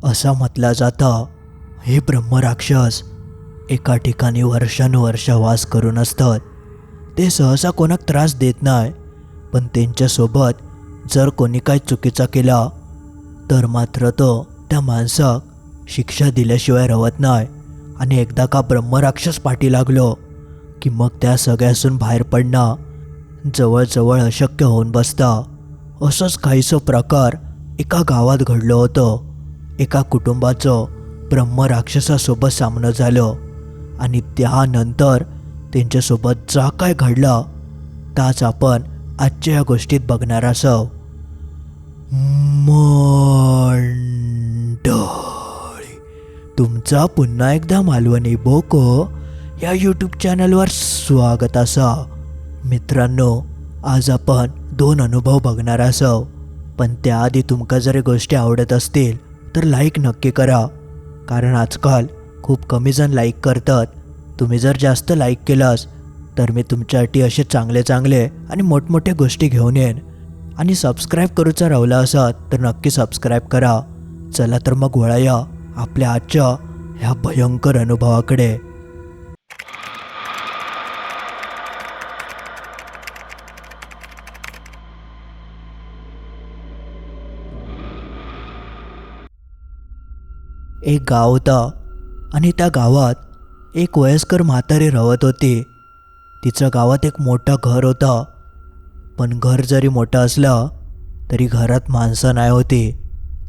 असं म्हटलं जातं, हे ब्रह्मराक्षस एका ठिकाणी वर्षानुवर्ष वास करून असतात. ते सहसा कोणाक त्रास देत नाही, पण त्यांच्यासोबत जर कोणी काही चुकीचा केला तर मात्र तो त्या माणसाक शिक्षा दिल्याशिवाय रवत नाही. आणि एकदा का ब्रह्मराक्षस पाठी लागलो की मग त्या सगळ्यासून बाहेर पडणं जवळजवळ अशक्य होऊन बसतं. असंच काहीसं प्रकार एका गावात घडलं होतं. एका कुटुंबाचं ब्रह्मराक्षसासोबत सामनं झालं आणि त्यानंतर त्यांच्यासोबत जा काय घडलं त्याच आपण आजच्या या गोष्टीत बघणार असो. मंडळी, तुमचा पुन्हा एकदा मालवणी बोको या यूट्यूब चॅनलवर स्वागत असा. मित्रांनो, आज आपण 2 अनुभव बघणार असो. पण त्याआधी तुमका जर गोष्टी आवडत असतील तर लाईक नक्की करा, कारण आजकाल खूप कमी जण लाईक करतात. तुम्ही जर जास्त लाईक केलास तर मी तुमच्यासाठी असे चांगले चांगले आणि मोठमोठे गोष्टी घेऊन येईन. आणि सबस्क्राईब करूचा राहिला असत तर नक्की सबस्क्राईब करा. चला तर मग वळूया आपल्या आजच्या ह्या भयंकर अनुभवाकडे. एक गाव होता आणि त्या गावात एक वयस्कर म्हातारी राहत होती. तिचं गावात एक मोठं घर होतं, पण घर जरी मोठं असलं तरी घरात माणसं नाही होती.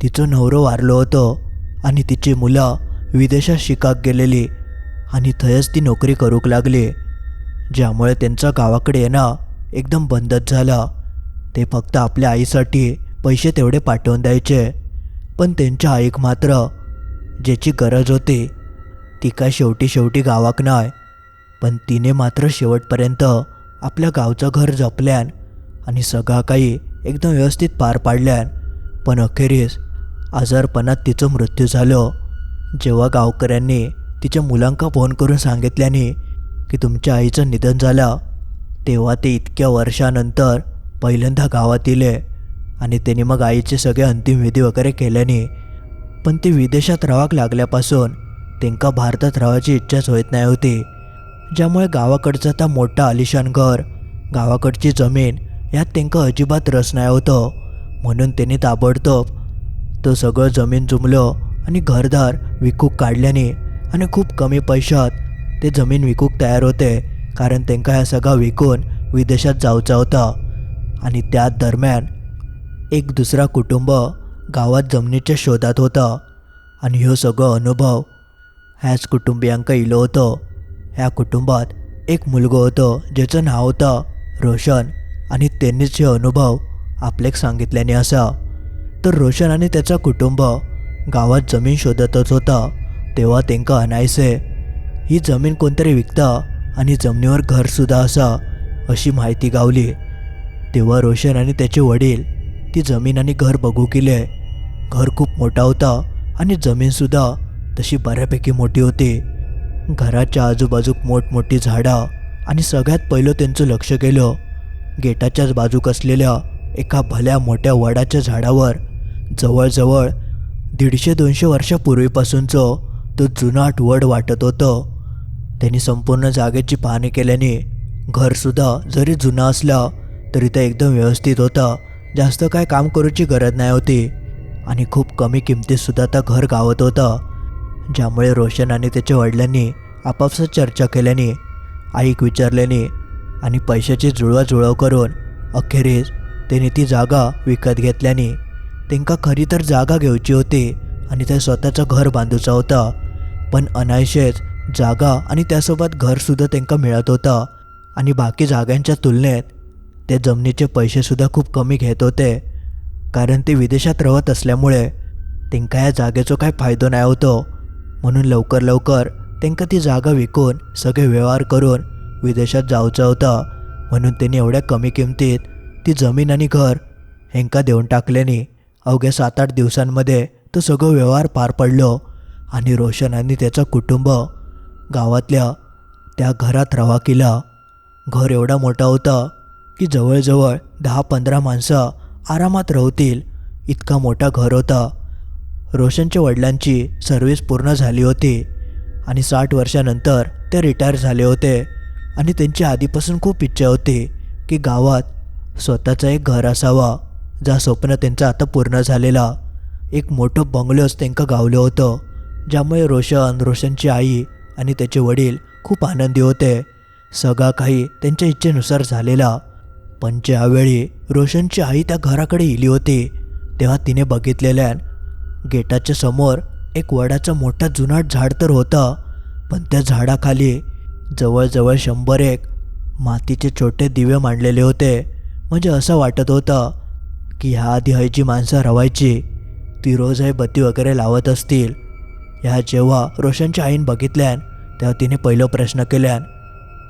तिचं नवरं वारलं होतं आणि तिची मुलं विदेशात शिकाक गेलेली आणि थयच ती नोकरी करूक लागली, ज्यामुळे त्यांचं गावाकडे येणं एकदम बंदच झालं. ते फक्त आपल्या आईसाठी पैसे तेवढे पाठवून द्यायचे, पण त्यांच्या आईक मात्र ज्याची गरज होती ती काय शेवटी गावाक नाही, पण तिने मात्र शेवटपर्यंत आपल्या गावचं घर जपल्यान आणि सगळं काही एकदम व्यवस्थित पार पाडल्यान. पण अखेरीस आजारपणात तिचं मृत्यू झालं. जेव्हा गावकऱ्यांनी तिच्या मुलांका फोन करून सांगितल्याने की तुमच्या आईचं निधन झालं, तेव्हा ते इतक्या वर्षानंतर पहिल्यांदा गावात येले आणि त्यांनी मग आईचे सगळे अंतिम विधी वगैरे केल्याने. पण ते विदेशात राहाक लागल्यापासून त्यांका भारतात राहायची इच्छाच होत नाही होती, ज्यामुळे गावाकडचं त्या मोठं आलिशान घर, गावाकडची जमीन यात त्यांका अजिबात रस नाही होतं. म्हणून त्यांनी ताबडतोब तो सगळं जमीन जुमलं आणि घरदार विकूक काढल्याने आणि खूप कमी पैशात ते जमीन विकूक तयार होते, कारण त्यांका ह्या सगळं विकून विदेशात जाऊचा होता. आणि त्याच दरम्यान एक दुसरा कुटुंब गावात जमिनीच्या शोधात होता आणि ह्यो सगळं अनुभव ह्याच कुटुंबियांका इलो होतं. ह्या कुटुंबात एक मुलगो होतं ज्याचं नाव होतं रोशन, आणि त्यांनीच हे अनुभव आपल्याक सांगितल्याने असा. तर रोशन आणि त्याचा कुटुंब गावात जमीन शोधतच होता, तेव्हा त्यांका अनायसे ही जमीन कोणतरी विकता आणि जमिनीवर घरसुद्धा असा अशी माहिती गावली. तेव्हा रोशन आणि त्याचे वडील ती जमीन आणि घर बघू गेले. घर खूप मोठा होता आणि जमीनसुद्धा तशी बऱ्यापैकी मोठी होती. घराच्या आजूबाजूक मोठमोठी झाडं आणि सगळ्यात पहिलं त्यांचं लक्ष गेलं गेटाच्याच बाजूक असलेल्या एका भल्या मोठ्या वडाच्या झाडावर. जवळजवळ 150-200 वर्षापूर्वीपासूनचं तो जुनाट वड वाटत होतं. त्यांनी संपूर्ण जागेची पाहणी केल्याने घरसुद्धा जरी जुनं असलं तरी ते एकदम व्यवस्थित होतं. जास्त काय काम करूची गरज नाही होती आणि खूप कमी किमतीतसुद्धा त्या घर गावत होतं, ज्यामुळे रोशन आणि त्याच्या वडिलांनी आपापसात चर्चा केल्याने, आईक विचारल्याने आणि पैशाची जुळवाजुळव करून अखेरीस त्यांनी ती जागा विकत घेतल्याने. त्यांका खरी तर जागा घ्यायची होती आणि ते स्वतःचं घर बांधूचं होतं, पण अनायशेच जागा आणि त्यासोबत घरसुद्धा त्यांका मिळत होतं. आणि बाकी जागांच्या तुलनेत ते जमिनीचे पैसेसुद्धा खूप कमी घेत होते, कारण ते विदेशात राहत असल्यामुळे त्यांका या जागेचा काय फायदा नाही होतो. म्हणून लवकर त्यांका ती जागा विकून सगळे व्यवहार करून विदेशात जाऊचं होतं. म्हणून त्यांनी एवढ्या कमी किमतीत ती जमीन आणि घर ह्यांका देऊन टाकल्याने अवघ्या 7-8 दिवसांमध्ये तो सगळं व्यवहार पार पडलो आणि रोशन आणि त्याचं कुटुंब गावातल्या त्या घरात रवा केला. घर एवढा मोठा होता की जवळजवळ 10-15 माणसं आरामात राहतील इतका मोठा घर होता. रोशनच्या वडिलांची सर्व्हिस पूर्ण झाली होती आणि 60 वर्षानंतर ते रिटायर झाले होते आणि त्यांची आधीपासून खूप इच्छा होती की गावात स्वतःचं एक घर असावं. जा स्वप्न त्यांचं आता पूर्ण झालेला एक मोठं बंगलोच त्यांना गावलं होतं, ज्यामुळे रोशनची आई आणि त्याचे वडील खूप आनंदी होते. सगळं काही त्यांच्या इच्छेनुसार झालेला. पण ज्यावेळी रोशनची आई त्या घराकडे इली होती तेव्हा तिने बघितलेल्या गेटाच्या समोर एक वडाचं मोठा जुनाट झाड तर होतं, पण त्या झाडाखाली जवळजवळ 101 मातीचे छोटे दिवे मांडलेले होते. म्हणजे असं वाटत होतं की ह्या आधी ही जी माणसं रवायची ती रोज हे बत्ती वगैरे लावत असतील. ह्या जेव्हा रोशनच्या आईन बघितल्यान तेव्हा तिने पहिला प्रश्न केल्यान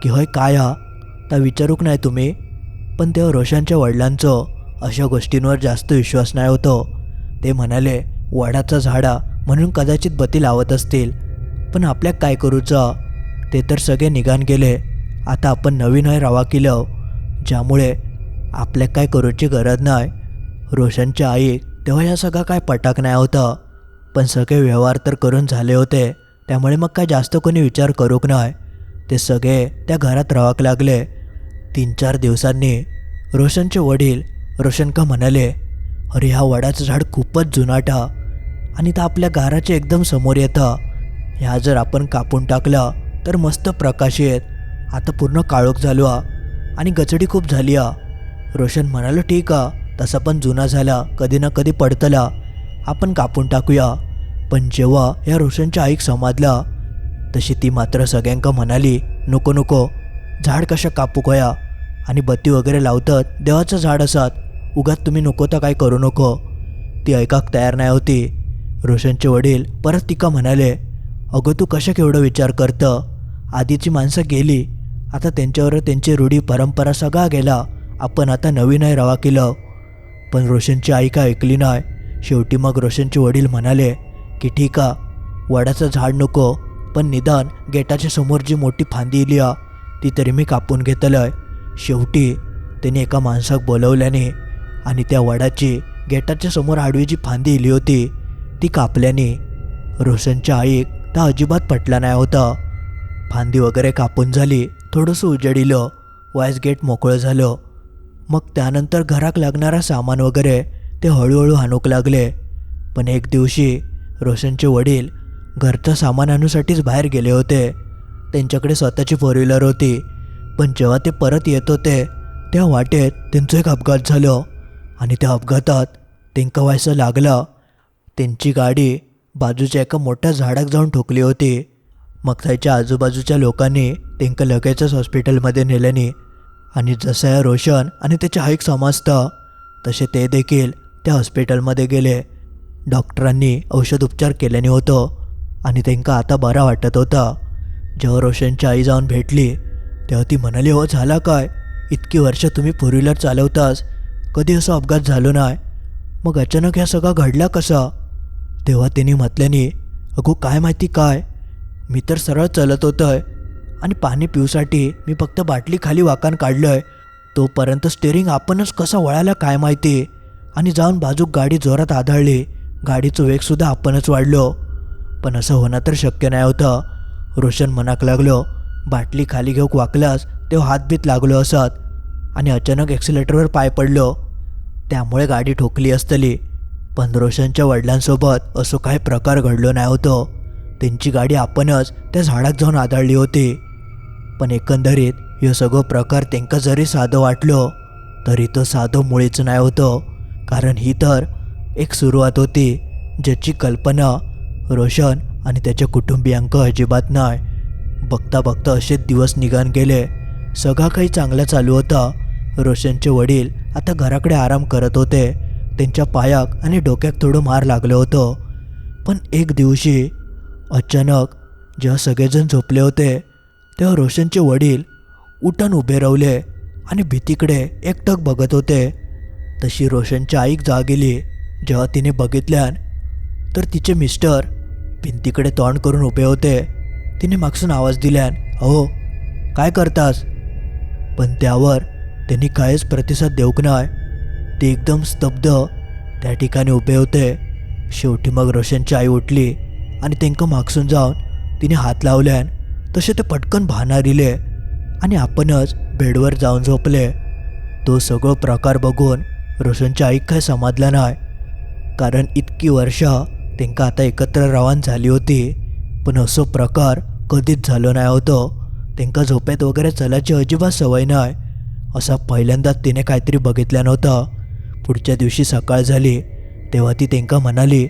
की होय काय हा तर विचारूक नाही तुम्ही. पण तेव्हा रोशनच्या वडिलांचं अशा गोष्टींवर जास्त विश्वास नाही होतो. ते म्हणाले वडाचं झाडा म्हणून कदाचित बत्ती लावत असतील, पण आपल्या काय करूचं, ते तर सगळे निघान गेले. आता आपण नवीन आहे रवा केलं, ज्यामुळे आपल्या काय करूची गरज नाही. रोशनच्या आई तेव्हा या सगळं काय पटाक नाही होतं, पण सगळे व्यवहार तर करून झाले होते, त्यामुळे मग काय जास्त कोणी विचार करूक नाही. ते सगळे त्या घरात राहाक लागले. 3-4 दिवसांनी रोशनचे वडील रोशनका म्हणाले, अरे ह्या वडाचं झाड खूपच जुनाट हा आणि तर आपल्या घराच्या एकदम समोर येतं. ह्या जर आपण कापून टाकला तर मस्त प्रकाश येत. आता पूर्ण काळोख झालो हा आणि गचडी खूप झाली हा. रोशन म्हणालो ठीक हा, तसा पण जुना झाला, कधी ना कधी पडतला, आपण कापून टाकूया. पण जेव्हा या रोशनच्या आईक समजला तशी ती मात्र सगळ्यांका म्हणाली नको नको, झाड कशा कापू कया आणि बत्ती वगैरे लावतात, देवाचं झाड असत, उगाच तुम्ही नको तर काय करू नको. ती ऐकाक तयार नाही होती. रोशनचे वडील परत तिका म्हणाले, अगं तू कशा केवढं विचार करतं, आधीची माणसं गेली, आता त्यांच्यावर त्यांची रूढी परंपरा सगळा गेला, आपण आता नवीन आहे रवा केलं. पण रोशनची आई का ऐकली नाही. शेवटी मग रोशनचे वडील म्हणाले की ठीक आहे, वडाचं झाड नको, पण निदान गेटाच्या समोर जी मोठी फांदी इली ती तरी मी कापून घेतलंय. शेवटी त्याने एका माणसाक बोलवल्याने आणि त्या वडाची गेटाच्या समोर आडवी जी फांदी इली होती ती कापल्याने रोशनच्या आईक तर अजिबात पटला नाही होता. फांदी वगैरे कापून झाली, थोडंसं उजेडिलं, वाईस गेट मोकळं झालं. मग त्यानंतर घराक लागणारा सामान वगैरे ते हळूहळू आणूक लागले. पण एक दिवशी रोशनचे वडील घरचं सामान आणण्यासाठीच बाहेर गेले होते. त्यांच्याकडे स्वतःची 4 व्हीलर होती. पण जेव्हा ते परत येत होते त्या वाटेत त्यांचं एक अपघात झालं आणि त्या अपघातात त्यांना व्हायचं लागलं. त्यांची गाडी बाजूच्या एका मोठ्या झाडाक जाऊन ठोकली होती. मग त्याच्या आजूबाजूच्या लोकांनी त्यांना लगेचच हॉस्पिटलमध्ये नेल्याने आणि जसं या रोशन आणि त्याच्या आईक समजतं तसे ते देखील त्या हॉस्पिटलमध्ये गेले. डॉक्टरांनी औषध उपचार केल्याने होतं आणि त्यांना आता बरा वाटत होता. जेव्हा रोशनची आई जाऊन भेटली तेव्हा ती म्हणाली, हो झाला काय, इतकी वर्ष तुम्ही 4 व्हीलर चालवतास, कधी असं अपघात झालो नाही, मग अचानक ह्या सगळं घडला कसा. तेव्हा त्यांनी म्हटल्याने, अगो काय माहिती काय, मी तर सरळ चालत होतोय आणि पाणी पिऊसाठी मी फक्त बाटली खाली वाकान काढलंय, तोपर्यंत स्टेअरिंग आपणच कसा वळाला काय माहिती, आणि जाऊन बाजूक गाडी जोरात आदळली, गाडीचं वेगसुद्धा आपणच वाढलो. पण असं होणं तर शक्य नाही होतं. रोशन म्हणाक लागलो, बाटली खाली घेऊक वाकलास तेव्हा हातबीत लागलो असत आणि अचानक ॲक्सिलेटरवर पाय पडलो, त्यामुळे गाडी ठोकली असतली. पण रोशनच्या वडिलांसोबत असं काही प्रकार घडलो नाही होतं. त्यांची गाडी आपणच त्या झाडात जाऊन आदळली होती. पण एकंदरीत हे सगळं प्रकार त्यांना जरी साधं वाटलं तरी तो साधं मुळीच नाही होतं, कारण ही तर एक सुरुवात होती ज्याची कल्पना रोशन आणि त्याच्या कुटुंबियांक अजिबात नाही. बघता बघता असेच दिवस निघान गेले. सगळं काही चांगलं चालू होता. रोशनचे वडील आता घराकडे आराम करत होते. त्यांच्या पायाक आणि डोक्यात थोडं मार लागलं होतं. पण एक दिवशी अचानक जेव्हा सगळेजण झोपले होते तेव्हा रोशनचे वडील उठून उभे राहिले आणि भीतीकडे एकटक बघत होते. तशी रोशनच्या आईक जाग गेली. जेव्हा तिने बघितल्यान तर तिचे मिस्टर भिंतीकडे तोंड करून उभे होते. तिने मागसून आवाज दिल्यान, अहो काय करतास. पण त्यावर त्यांनी काहीच प्रतिसाद देऊक नाही. ते एकदम स्तब्ध त्या ठिकाणी उभे होते. शेवटी मग रोशनची आई उठली आणि तेंका मागसून जाऊन तिने हात लावल्यान तसे ते पटकन भानार इले आणि आपणच बेडवर जाऊन झोपले. तो सगळं प्रकार बघून रोशनच्या आईक काय समजलं नाही, कारण इतकी वर्षा तेंका आता एकत्र रावण झाली होती, पण असो प्रकार कधीच झालो नाही होतो. तेंका झोपेत वगैरे चलायची अजिबात सवय नाही. असा पहिल्यांदाच तिने काहीतरी बघितलं नव्हतं. पुढच्या दिवशी सकाळ झाली तेव्हा ती तेंका म्हणाली,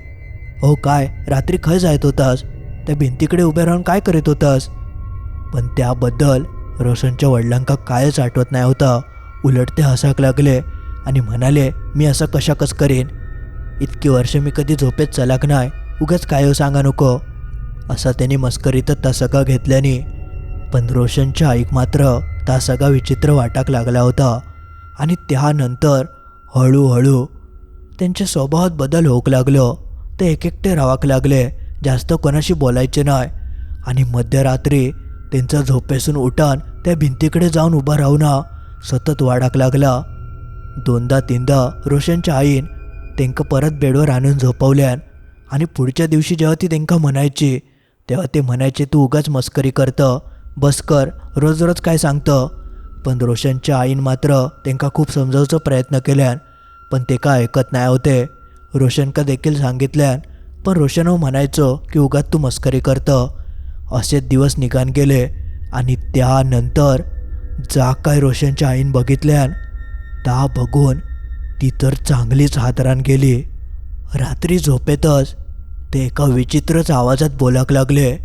"हो काय रात्री खय जायत होतास? त्या भिंतीकडे उभे राहून काय करीत होतास?" पण त्याबद्दल रोशनच्या वडिलांका कायच आठवत नाही होता. उलट ते हसाक लागले आणि म्हणाले, "मी असं कशाकच करीन? इतकी वर्ष मी कधी झोपेत चलाक नाही, उगाच काय सांगा नको." असा त्यांनी मस्करीतच ता सगळा घेतल्याने. पण रोशनच्या आईक मात्र ता सगळा विचित्र वाटाक लागला होता आणि त्यानंतर हळूहळू त्यांच्या स्वभावात बदल होऊ लागलो. ते एकटे राहावं लागले, जास्त कोणाशी बोलायचे नाही आणि मध्यरात्री त्यांचा झोपेसून उठान त्या भिंतीकडे जाऊन उभा राहून सतत वाढाक लागला. दोनदा तीनदा रोशनच्या आईन तेंका परत बेडवर आणून झोपवल्यान आणि पुढच्या दिवशी जेव्हा ती तेंका म्हणायची तेव्हा ते म्हणायचे, "तू उगाच मस्करी करतं, बस कर, रोज रोज काय सांगतं." पण रोशनच्या आईन मात्र तेंका खूप समजावचा प्रयत्न केल्यान, पण ते का ऐकत नाही होते. रोशनका देखील सांगितल्यान, पण रोशन म्हणायचो की उगाच तू मस्करी करतं. असेच दिवस निघान गेले आणि त्यानंतर जा काय रोशनच्या आईन बघितल्यान ता बघून ती तर चांगलीच हादरान गेली. रात्री झोपेतच ते एका विचित्रच आवाजात बोलाक लागले.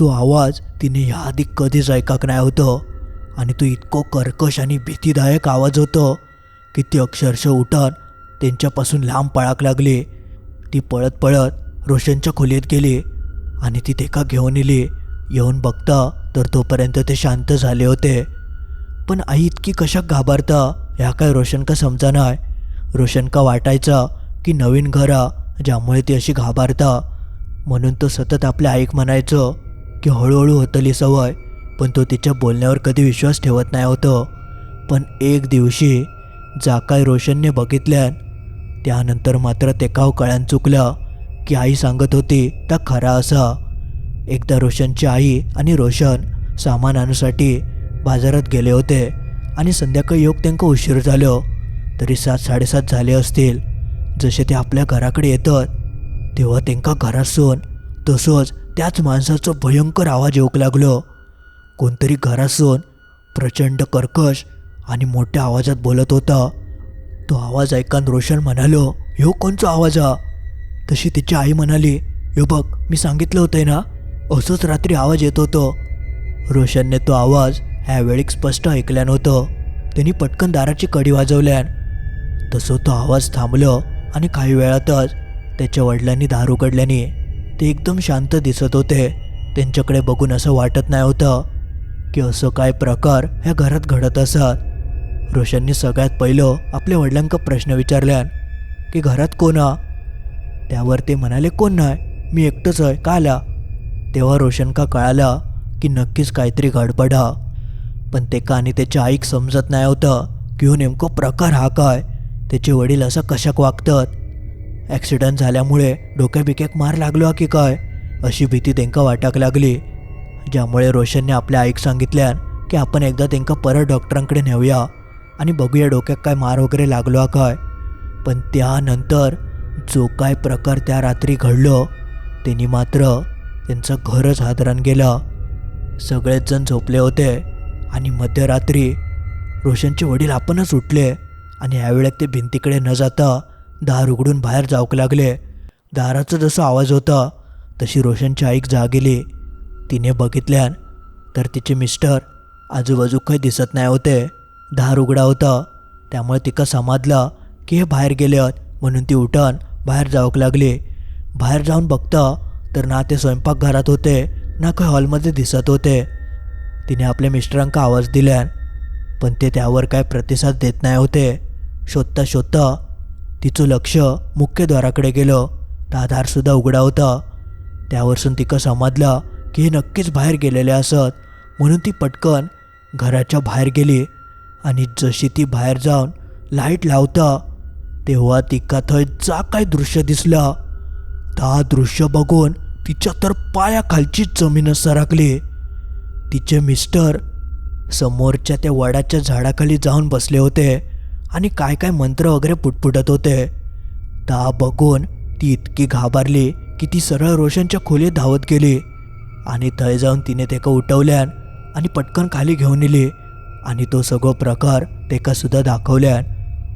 तो आवाज तिने याआधी कधीच ऐकाक नाही होतं आणि तो इतको कर्कश आणि भीतीदायक आवाज होतो की ती अक्षरशः उठून त्यांच्यापासून लांब पळाक लागली. ती पळत पळत रोशनच्या खोलीत गेली आणि ती तेका घेऊन इली. येऊन बघता तर तोपर्यंत ते शांत झाले होते. पण आई इतकी कशाक घाबरता ह्या काय रोशनका समजा नाही. रोशनका वाटायचा की नवीन घरा ज्यामुळे ती अशी घाबरता, म्हणून तो सतत आपल्या आईक म्हणायचो की हळूहळू होतली सवय, पण तो तिच्या बोलण्यावर कधी विश्वास ठेवत नाही होतो. पण एक दिवशी जा काय रोशनने बघितल्यान त्यानंतर मात्र ते काव कळ्यान चुकलं की आई सांगत होती त्या खरा असा. एकदा रोशनची आई आणि रोशन सामान आणण्यासाठी बाजारात गेले होते आणि संध्याकाळी योग त्यांना उशीर झालो. तरी 7-7:30 झाले असतील. जसे ते आपल्या घराकडे येतात तेव्हा त्यांना घरासून तसंच त्याच माणसाचा भयंकर आवाज येऊक लागलो. कोणतरी घरासून प्रचंड कर्कश आणि मोठ्या आवाजात बोलत होता. तो आवाज ऐकून रोशन म्हणालो, "ह्यो कोणचा आवाज हा?" तशी तिची आई म्हणाली, "यो बघ, मी सांगितलं होतं ना, असंच रात्री आवाज येत होतो." रोशनने तो आवाज ह्यावेळी स्पष्ट ऐकल्या नव्हतं. त्यांनी पटकन दाराची कडी वाजवल्यान तसं तो आवाज थांबलो आणि काही वेळातच त्याच्या वडिलांनी दार उघडल्याने ते एकदम शांत दिसत होते. त्यांच्याकडे बघून असं वाटत नाही होतं की असं काय प्रकार ह्या घरात घडत असत. रोशनने सगळ्यात पहिलं आपल्या वडिलांका प्रश्न विचारल्यान की घरात कोण हा? त्यावर ते म्हणाले, "कोण नाही, मी एकटंच आहे, का आला?" तेव्हा रोशनका कळाला की नक्कीच काहीतरी गडबड हा. पण ते का आणि त्याच्या आईक समजत नाही होतं की हो नेमको प्रकार हा काय. त्याचे वडील असं कशाक वागतात. ॲक्सिडेंट झाल्यामुळे डोक्याबिक्याक मार लागलो की काय, अशी भीती त्यांका वाटाक लागली. ज्यामुळे रोशनने आपल्या आईक सांगितल्यान की आपण एकदा त्यांका परत डॉक्टरांकडे नेऊया आणि बघूया डोक्यात काय मार वगैरे लागलो काय. पण त्यानंतर जो काय प्रकार त्या रात्री घडलो त्यांनी मात्र त्यांचं घरच हादरान गेलं. सगळेच जण झोपले होते आणि मध्यरात्री रोशनचे वडील आपणच उठले आणि यावेळेस ते भिंतीकडे न जाता दार उघडून बाहेर जाऊक लागले. दाराचा जसा आवाज होता तशी रोशनची आईक जागेली. तिने बघितल्यान तर तिचे मिस्टर आजूबाजू काही दिसत नाही होते. दार उघडा होता त्यामुळे तिका समजला की हे बाहेर गेले आहेत, म्हणून ती उठून बाहेर जाऊक लागली. बाहेर जाऊन बघता तर ना ते स्वयंपाकघरात होते ना काही हॉलमध्ये दिसत होते. तिने आपल्या मिस्टरांका आवाज दिल्यान पण ते त्यावर काय प्रतिसाद देत नाही होते. शोधता शोधता तिचं लक्ष मुख्यद्वाराकडे गेलं. ता दारसुद्धा उघडा होता. त्यावरसून तिका समजला की हे नक्कीच बाहेर गेलेले असत, म्हणून ती पटकन घराच्या बाहेर गेली आणि जशी ती बाहेर जाऊन लाईट लावता तेव्हा तिका थंय जा काय दृश्य दिसलं ता दृश्य बघून तिच्या तर पायाखालची जमीनच सरकली. तिचे मिस्टर समोरच्या त्या वडाच्या झाडाखाली जाऊन बसले होते आणि काय काय मंत्र वगैरे पुटपुटत होते. ता बघून ती इतकी घाबरली की ती सरळ रोशनच्या खोलीत धावत गेली आणि थंय जाऊन तिने तेका उठवल्यान आणि पटकन खाली घेऊन नेली आणि तो सगळो प्रकार तेका सुद्धा दाखवल्यान.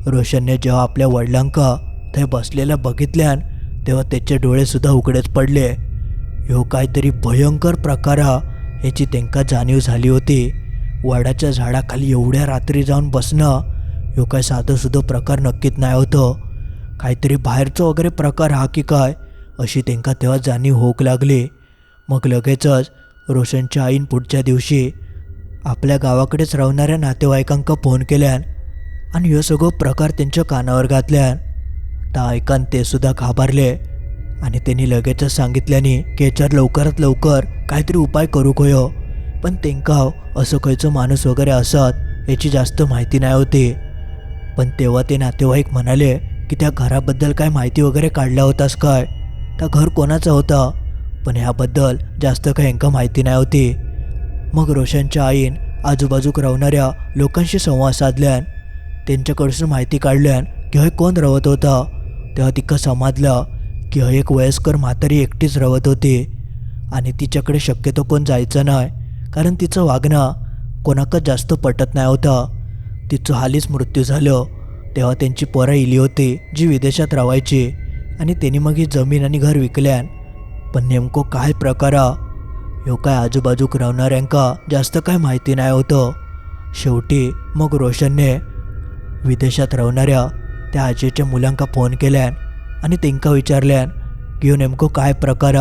रोशनने जेव्हा आपल्या वडिलांका थंय बसलेल्या बघितल्यान तेव्हा त्याचे डोळे सुद्धा उघडेच पडले. ह्यो काहीतरी भयंकर प्रकार हा याची तेंका जाणीव झाली होती. वडाच्या झाडाखाली एवढ्या रात्री जाऊन बसणं ह्यो काय साधं सुद्धा प्रकार नक्कीच नाही होतं. काहीतरी बाहेरचं वगैरे प्रकार हा की काय अशी तेंका तेव्हा जाणीव होऊक लागली. मग लगेचच रोशनच्या आईन पुढच्या दिवशी आपल्या गावाकडेच राहणाऱ्या नातेवाईकांका फोन केल्यान आणि ह्यो सगळो प्रकार त्यांच्या कानावर घातल्यान. ता ऐकान ते सुद्धा घाबरले आणि त्यांनी लगेचच सांगितल्याने की याच्यावर लवकरात लवकर काहीतरी उपाय करू होयो. पण तेंका असं खंयचो माणूस वगैरे असत याची जास्त माहिती नाही होती. पण तेव्हा ते नातेवाईक म्हणाले की त्या घराबद्दल काय माहिती वगैरे काढला होतास काय, त्या घर कोणाचा होता, पण ह्याबद्दल जास्त काही यांका माहिती नाही होती. मग रोशनच्या आईन आजूबाजूक राहणाऱ्या लोकांशी संवाद साधल्यान त्यांच्याकडसून माहिती काढल्यान की हय कोण राहत होता. तेव्हा तिका समजलं की हय एक वयस्कर म्हातारी एकटीच राहत होती आणि तिच्याकडे शक्यतो कोण जायचं नाही, कारण तिचं वागणं कोणाकच जास्त पटत नाही होतं. तिचं हालीच मृत्यू झालं तेव्हा त्यांची पोरं इली होती जी विदेशात राहायची आणि त्यांनी मग ही जमीन आणि घर विकल्यान. पण नेमकं काय प्रकार ह्यो काय आजूबाजूक राहणाऱ्यांका जास्त काय माहिती नाही होतं. शेवटी मग रोशनने विदेशात राहणाऱ्या त्या आजीच्या मुलांका फोन केल्यान आणि त्यांका विचारल्यान की ह्यो नेमकं काय प्रकार.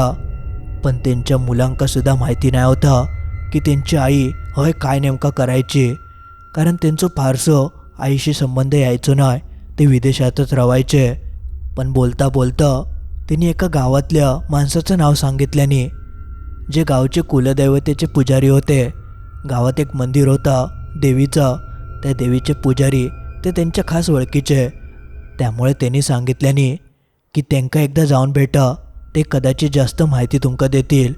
पण त्यांच्या मुलांका सुद्धा माहिती नाही होता की त्यांची आई हय काय नेमका करायची, कारण त्यांचं फारसं आईशी संबंध यायचो नाही, ते विदेशातच राहायचे. पण बोलता बोलता त्यांनी एका गावातल्या माणसाचं नाव सांगितल्याने जे गावचे कुलदैवतेचे पुजारी होते. गावात एक मंदिर होता देवीचा, त्या देवीचे पुजारी ते त्यांच्या खास ओळखीचे. त्यामुळे त्यांनी सांगितल्याने की त्यांका एकदा जाऊन भेटा, ते कदाचित जास्त माहिती तुमका देतील.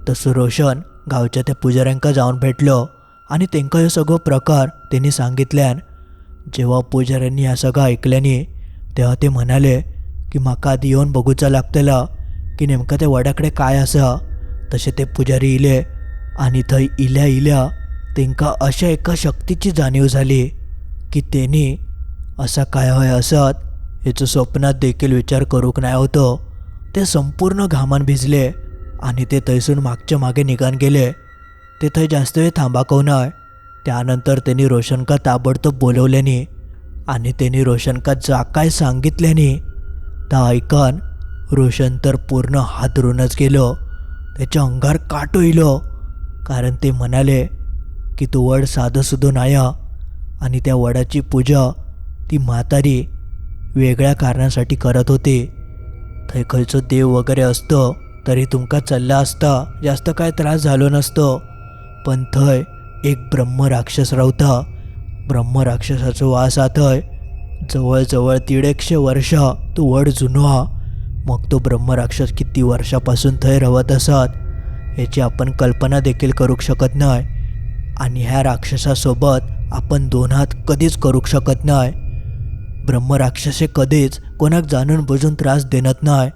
तसं रोशन गावच्या त्या पुजाऱ्यांका जाऊन भेटलो आणि त्यांका हे सगळं प्रकार त्यांनी सांगितल्यान. जेव्हा पुजाऱ्यांनी हा सगळं ऐकल्याने तेव्हा ते म्हणाले की म्हाका आधी येऊन बघूचा लागतला की नेमका त्या वडाकडे काय असा. तसे ते पुजारी इले आणि थंय इल्या इल्या तेंका अशा एका शक्तीची जाणीव झाली की त्यांनी असा काय होय असत याचं स्वप्नात देखील विचार करूक नाही होतं. ते संपूर्ण घामान भिजले आणि ते थंयसून मागच्या मागे निघान गेले. ते थंय जास्त वेळ थांबाकव नाही. त्यानंतर त्यांनी रोशनका ताबडतोब बोलवल्याने आणि त्यांनी रोशनका जा काय सांगितल्याने त्या ऐकान रोशन तर पूर्ण हादरूनच गेलो. त्याच्या अंगार काटो इलो, कारण ते म्हणाले की तो वड साधं सुधो नाया आणि त्या वडाची पूजा ती म्हातारी वेगळ्या कारणासाठी करत होती. थंय खंयचो देव वगैरे असतो तरी तुमका चल्ला असता जास्त काय त्रास झालो नसतो. पण थंय एक ब्रह्मराक्षस रावता. ब्रह्मराक्षसाचो वास हा थंय जवळजवळ 150 वर्ष तो वड जुनो हा. मग तो ब्रह्मराक्षस किती वर्षापासून थंय राहत असत याची आपण कल्पना देखील करू शकत नाही. आणि ह्या राक्षसासोबत आपण दोन हात कधीच करू शकत नाही. ब्रह्मराक्षसे कधीच कोणाक जाणून बुजून त्रास देत नाही.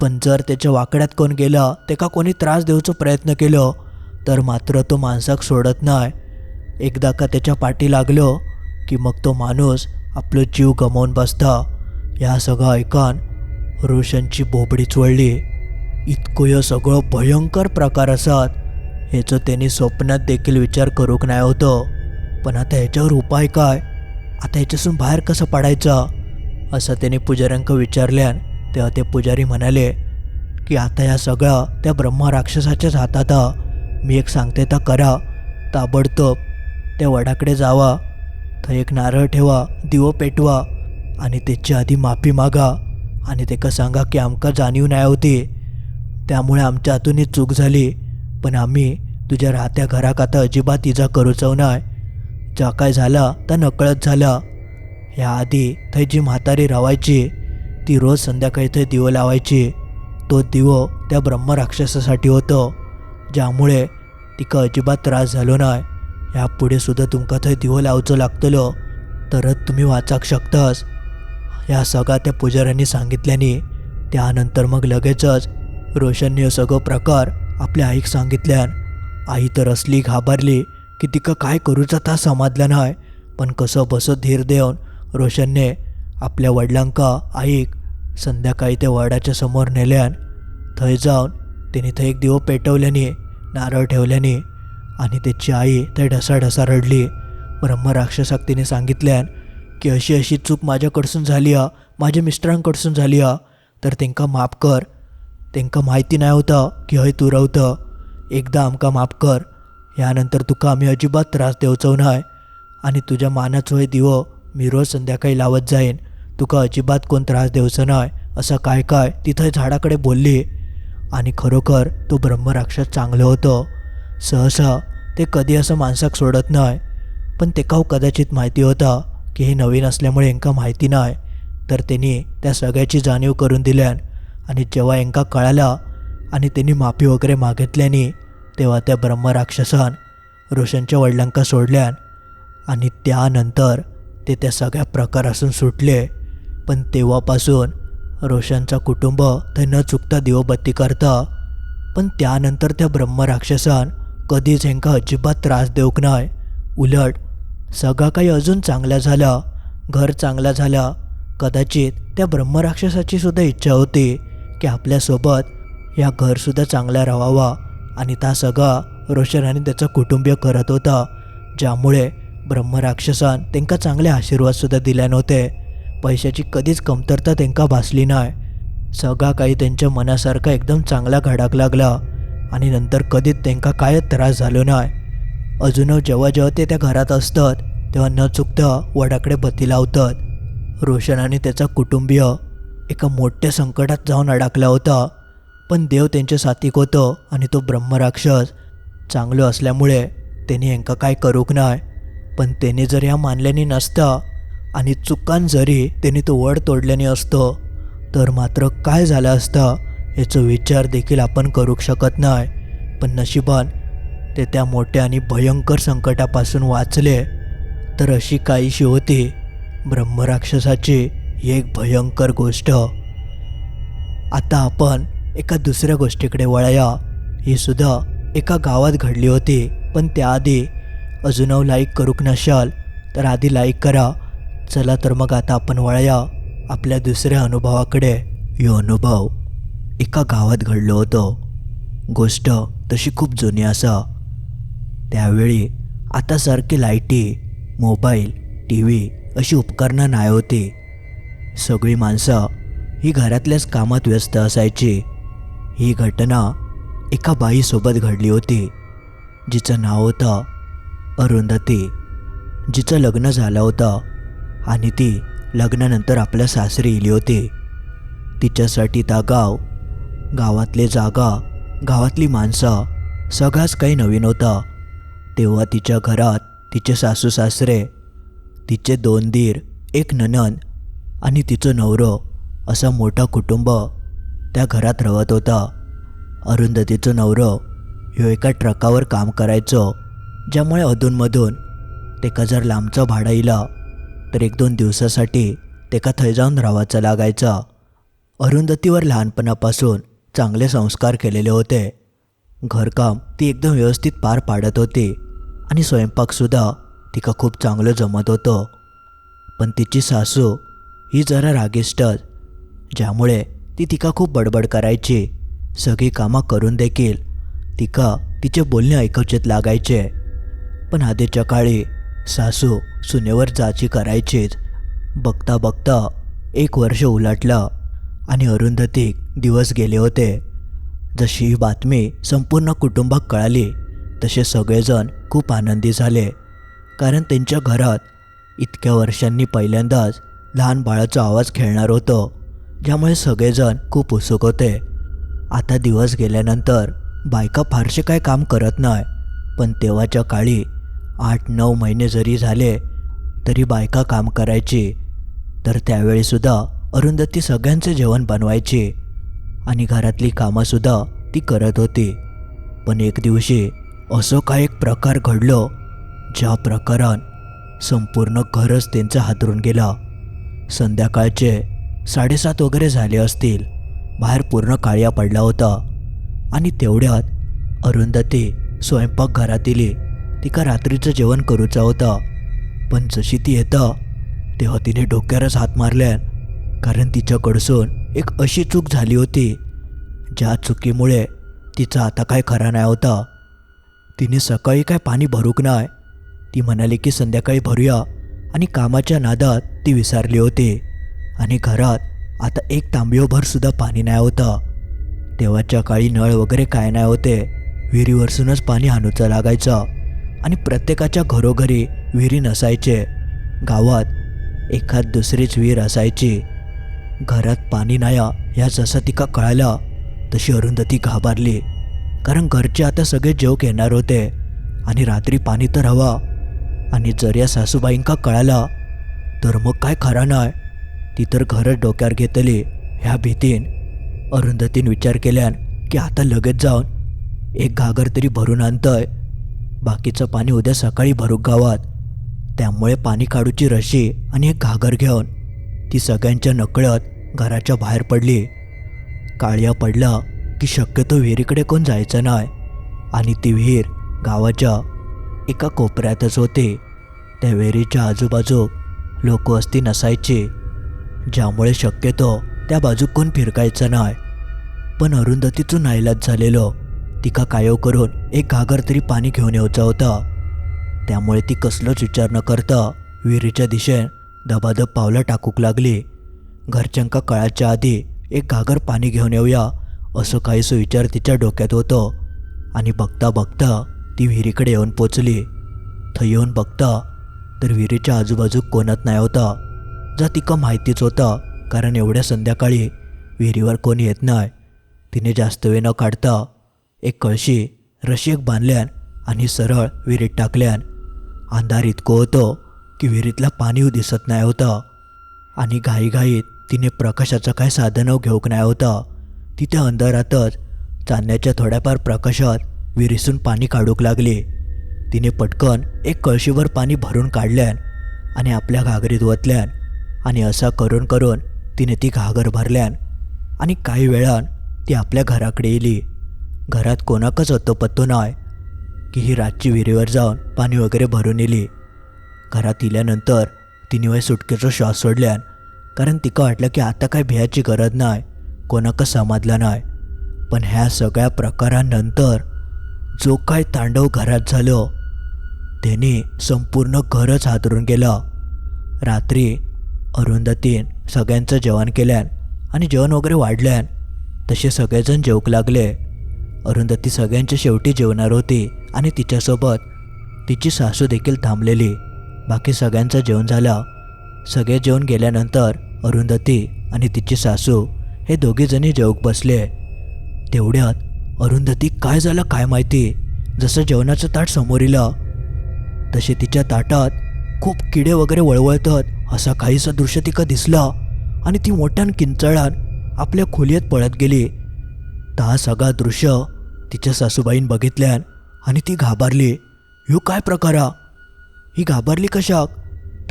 पण जर त्याच्या वाकड्यात कोण गेला तेका कोणी त्रास देऊचा प्रयत्न केलो तर मात्र तो माणसाक सोडत नाही. एकदा का त्याच्या पाठी लागलो की मग तो माणूस आपलं जीव गमावून बसता. ह्या सगळं ऐकान रोशनची बोबडी चोळली. इतकं हे सगळं भयंकर प्रकार असत ह्याचं त्यांनी स्वप्नात देखील विचार करूक नाही होतं. पण आता ह्याच्यावर उपाय काय, आता ह्याच्यासून बाहेर कसं पडायचं असं त्यांनी पुजाऱ्यांका विचारल्यान. तेव्हा ते पुजारी म्हणाले की आता या सगळं त्या ब्रह्मराक्षसाच्याच हातात हा. मी एक सांगते तर करा. ताबडतोब त्या वडाकडे जावा, थंय एक नारळ ठेवा, दिवो पेटवा आणि त्याची आधी माफी मागा आणि तेका सांगा की आमका जाणीव नाही होती, त्यामुळे आमच्या हातून ही चूक झाली. पण आम्ही तुझ्या राहत्या घराक आता अजिबात इजा करूचव नाही. ज्या काय झाला त्या नकळत झाला. ह्या आधी थंय जी म्हातारी राहायची ती रोज संध्याकाळी थंय दिवो लावायची तो दिवो त्या ब्रह्मराक्षसासाठी होतो, ज्यामुळे तिका अजिबात त्रास झालो नाही. ह्यापुढे सुद्धा तुमका थंय दिवो लावचो लागतलो, तरच तुम्ही वाचाक शकतास. ह्या सगळा त्या पुजाऱ्यांनी सांगितल्याने त्यानंतर मग लगेचच रोशनने सगळं प्रकार आपल्या आईक सांगितल्यान. आई तर असली घाबरली की तिका काय करूचा ता समजला नाही. पण कसं बसं धीर देऊन रोशनने आपल्या वडिलांका आईक संध्याकाळी त्या वडाच्या समोर नेल्यान. थंय जाऊन तिने थंय एक दिवो पेटवल्याने, नारळ ठेवल्याने आणि त्याची आई थंय ढसाढसा रडली. ब्रह्मराक्षसाक तिने सांगितल्यान की अशी अशी चूक माझ्याकडसून झाली हा, माझ्या मिस्टरांकडसून झाली हा, तर तेंका माफ कर. तेंका माहिती नाही होतं की हय तू रवतं. एकदा आमका माफ कर. यानंतर तुका आम्ही अजिबात त्रास देवचो नाही. आणि तुझ्या मानाचो हे दिवो मी रोज संध्याकाळी लावत जाईन. तुका अजिबात कोण त्रास देवचो नाही, असं काय काय तिथं झाडाकडे बोलली. आणि खरोखर तो ब्रह्मराक्षस चांगलं होतं. सहसा ते कधी असं माणसाक सोडत नाही. पण तेका कदाचित माहिती होता की हे नवीन असल्यामुळे यांका माहिती नाही, तर त्यांनी त्या सगळ्याची जाणीव करून दिल्यान. आणि जेव्हा यांका कळाला आणि त्यांनी माफी वगैरे मागितल्याने, तेव्हा त्या ब्रह्मराक्षसान रोशनच्या वडिलांका सोडल्यान. आणि त्यानंतर ते त्या सगळ्या प्रकारासून सुटले. पण तेव्हापासून रोशनचा कुटुंब ते न चुकता दिवबत्ती करता. पण त्यानंतर त्या ब्रह्मराक्षसान कधीच ह्यांका अजिबात त्रास देऊक नाही. उलट सगळा काही अजून चांगला झाला, घर चांगला झाला. कदाचित त्या ब्रह्मराक्षसाची सुद्धा इच्छा होती की आपल्यासोबत या घरसुद्धा चांगला राहावा. आणि त्या सगळा रोशन आणि त्याचा कुटुंबीय करत होता, ज्यामुळे ब्रह्मराक्षसान त्यांका चांगले आशीर्वादसुद्धा दिले नव्हते. पैशाची कधीच कमतरता त्यांका भासली नाही. सगळा काही त्यांच्या मनासारखा एकदम चांगला घडाक लागला. आणि नंतर कधीच त्यांका कायच त्रास झालो नाही. अजून जेव्हा जेव्हा ते त्या घरात असतात तेव्हा न चुकता वडाकडे बत्ती लावतात. रोशन आणि त्याचा कुटुंबीय एका मोठ्या संकटात जाऊन अडकला होता. पण देव त्यांच्या साथीक होतं आणि तो ब्रह्मराक्षस चांगलं असल्यामुळे त्याने यांका काय करूक नाही. पण त्याने जर ह्या मानल्याने नसता आणि चुकान जरी त्याने तो वड तोडल्याने असतो, तर मात्र काय झालं असतं याचा विचार देखील आपण करू शकत नाही. पण नशिबान ते त्या मोठ्या आणि भयंकर संकटापासून वाचले. तर अशी काहीशी होती ब्रह्मराक्षसाची एक भयंकर गोष्ट. आता आपण एका दुसऱ्या गोष्टीकडे वळूया. ही सुद्धा एका गावात घडली होती. पण त्याआधी अजून लाईक करूक नशाल तर आधी लाईक करा. चला तर मग आता आपण वळूया आपल्या दुसऱ्या अनुभवाकडे. यो अनुभव एका गावात घडलं होतं. गोष्ट तशी खूप जुनी असा. त्यावेळी आता सारखी लाईटी, मोबाईल, टी व्ही अशी उपकरणं नाही होती. सगळी माणसं ही घरातल्याच कामात व्यस्त असायची. ही घटना एका बाईसोबत घडली होती, जिचं नाव होतं अरुंधती. जिचं लग्न झालं होतं आणि ती लग्नानंतर आपल्या सासरी इली होती. तिच्यासाठी त्या गावातले जागा, गावातली माणसं सगळंच काही नवीन होतं. तेव्हा तिच्या घरात तिचे सासू सासरे, तिचे 2 दीर, एक नणंद आणि तिचं नवरं असं मोठं कुटुंब त्या घरात राहत होता. अरुंधतीचं नवरं ह्यो एका ट्रकावर काम करायचं, ज्यामुळे अधूनमधून तेका जर लांबचं भाडं इला तर 1-2 दिवसासाठी तेका थंय जाऊन राहायचं लागायचं. अरुंधतीवर लहानपणापासून चांगले संस्कार केलेले होते. घरकाम ती एकदम व्यवस्थित पार पाडत होती आणि स्वयंपाकसुद्धा तिका खूप चांगलं जमत होतं. पण तिची सासू ही जरा रागिष्टच, ज्यामुळे ती तिका खूप बडबड करायची. सगळी कामं करून देखील तिका तिचे बोलणे ऐकवचेत लागायचे. पण आधीच्या काळी सासू सुनेवर जाची करायचीच. बघता बघता 1 वर्ष उलटलं आणि अरुंधती दिवस गेले होते. जशी ही बातमी संपूर्ण कुटुंबात कळाली तसे सगळेजण खूप आनंदी झाले, कारण त्यांच्या घरात इतक्या वर्षांनी पहिल्यांदाच लहान बाळाचा आवाज खेळणार होतं, ज्यामुळे सगळेजण खूप उत्सुक होते. आता दिवस गेल्यानंतर बायका फारसे काय काम करत नाही, पण तेव्हाच्या काळी 8-9 महिने जरी झाले तरी बायका काम करायची. तर त्यावेळीसुद्धा अरुंधती सगळ्यांचे जेवण बनवायची. आणि घरातली कामंसुद्धा ती करत होती. पण एक दिवशी असं काय एक प्रकार घडलं, ज्या प्रकारात संपूर्ण घरच त्यांचं हादरून गेला. संध्याकाळचे 7:30 वगैरे झाले असतील. बाहेर पूर्ण काळ्या पडला होता आणि तेवढ्यात अरुंधती स्वयंपाकघरात इली. तिका रात्रीचं जेवण करूचा होता, पण जशी ती येता तेव्हा तिने डोक्यावरच हात मारल्यान, कारण तिच्याकडसून एक अशी चूक झाली होती ज्या चुकीमुळे तिचा आता काय खरा नाही होता. तिने सकाळी काय पाणी भरूक नाही, ती म्हणाली की संध्याकाळी भरूया, आणि कामाच्या नादात ती विसरली होती. आणि घरात आता एक तांब्याभर सुद्धा पाणी नाही होता. तेव्हाच्या काळी नळ वगैरे काय नाही होते, विहिरीवरसूनच पाणी आणूचं लागायचं आणि प्रत्येकाच्या घरोघरी विहिरी नसायचे. गावात एखाद दुसरीच विहीर असायची. घरात पाणी नाही ह्या जसं तिका कळाला तशी अरुंधती घाबरली, कारण घरचे आता सगळे जेवक येणार होते आणि रात्री पाणी तर हवा. आणि जर या सासूबाईंका कळाला तर मग काय खरा नाही, ती तर घरच डोक्यावर घेतली. ह्या भीतीन अरुंधतीन विचार केल्यान की आता लगेच जाऊन एक घागर तरी भरून आणतंय, बाकीचं पाणी उद्या सकाळी भरूक गावात. त्यामुळे पाणी काढूची रशी आणि एक घागर घेऊन ती सगळ्यांच्या नकळत घराच्या बाहेर पडली. काळ्या पडला की शक्यतो विहिरीकडे कोण जायचं नाही, आणि ती विहीर गावाच्या एका कोपऱ्यातच होती. त्या विहिरीच्या आजूबाजू लोकवस्ती नसायची, ज्यामुळे शक्यतो त्या बाजू कोण फिरकायचं नाही. पण अरुंधतीचं नाईलाज झालेलं, तिका कायव करून एक घागर तरी पाणी घेऊन यायचा होता. त्यामुळे ती कसलोच विचार न करता विहिरीच्या दिशेने दबादब पावलं टाकूक लागली. घरच्यांका कळाच्या आधी एक घागर पाणी घेऊन येऊया असं काहीसं विचार तिच्या डोक्यात होतं. आणि बघता बघता ती विहिरीकडे येऊन पोचली. थं येऊन बघता तर विहिरीच्या आजूबाजू कोणत नाही होता, जा तिका माहितीच होता, कारण एवढ्या संध्याकाळी विहिरीवर कोण येत नाही. तिने जास्त वेळ न काढता एक कळशी रशी एक बांधल्यान आणि सरळ विहिरीत टाकल्यान. अंधार इतकं होतं की विहिरीतला पाणी दिसत नाही होता, आणि घाईघाईत तिने प्रकाशाचं काय साधन घेऊक नाही होता. ती त्या अंधारातच चांदण्याच्या थोड्याफार प्रकाशात विहिरीतून पाणी काढूक लागली. तिने पटकन एक कळशीभर पाणी भरून काढल्यान आणि आपल्या घागरीत ओतल्यान, आणि असा करून करून तिने ती घागर भरल्यान. आणि काही वेळान ती आपल्या घराकडे येली. घरात कोणाकच होतो पत्तो नाही की ही रातची विहिरीवर जाऊन पाणी वगैरे भरून येली. घरात इल्यानंतर तिने वय सुटकेचा श्वास सोडल्यान, कारण तिका वाटलं की आता काय भियाची गरज नाही, कोणाकच समाधला नाही. पण ह्या सगळ्या प्रकारानंतर जो काय तांडव घरात झालं त्याने संपूर्ण घरच हादरून गेला. रात्री अरुंधतीन सगळ्यांचं जेवण केल्यान आणि जेवण वगैरे वाढल्यान तसे सगळेजण जेवक लागले. अरुंधती सगळ्यांच्या शेवटी जेवणार होती आणि तिच्यासोबत तिची सासू देखील थांबलेली. बाकी सगळ्यांचं जेवण झालं. सगळे जेवण गेल्यानंतर अरुंधती आणि तिची सासू हे दोघीजणी जेवक बसले. तेवढ्यात अरुंधती काय झालं काय माहिती, जसं जेवणाचं ताट समोर इलं तसे तिच्या ताटात खूप किडे वगैरे वळवळतात असं काहीसं दृश्य तिका दिसला, आणि ती मोठ्यान किंचाळान आपल्या खोलीत पळत गेली. हा सगळा दृश्य तिच्या सासूबाईन बघितल्यान आणि ती घाबरली. ह्यो काय प्रकारा, ही घाबरली कशाक?